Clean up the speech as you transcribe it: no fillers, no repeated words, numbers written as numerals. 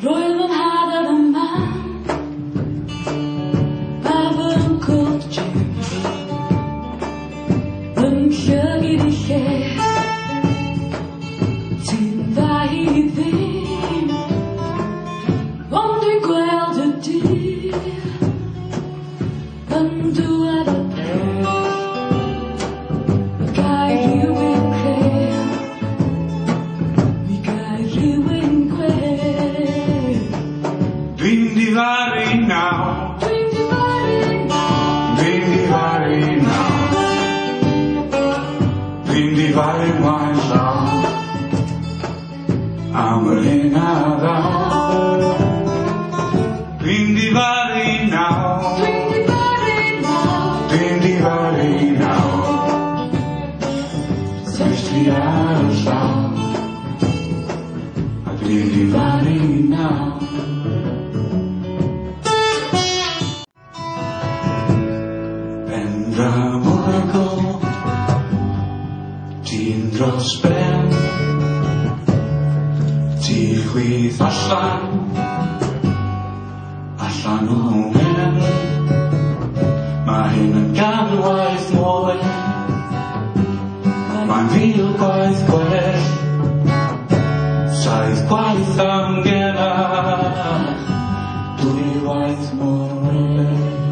Roedd yn hadar yma a fy nkwd Jim yn llygyd I lle. Ti'n dda I ddim ond dwi'n gweld y dydd yn dŵad y peth. Gai rhywun creu, mi gai rhywun gwedd. Dwi'n difaru nawr, Dwi'n difaru nawr, dwi'n difaru nawr, dwi'n difaru mlaen llaw am yr hyn a ddaw. Dwi'n difaru nawr, dwi'n difaru nawr, dwi'n difaru nawr, sgwrs ti ar y llaw a dwi'n difaru nawr. Pendra mwrgol, ti'n dros ben, ti chwith allan o men. Mae hyn yn ganwaith mwy, mae'n fil gwaith gwell, saith gwaith am gena, dwy waith mor bell.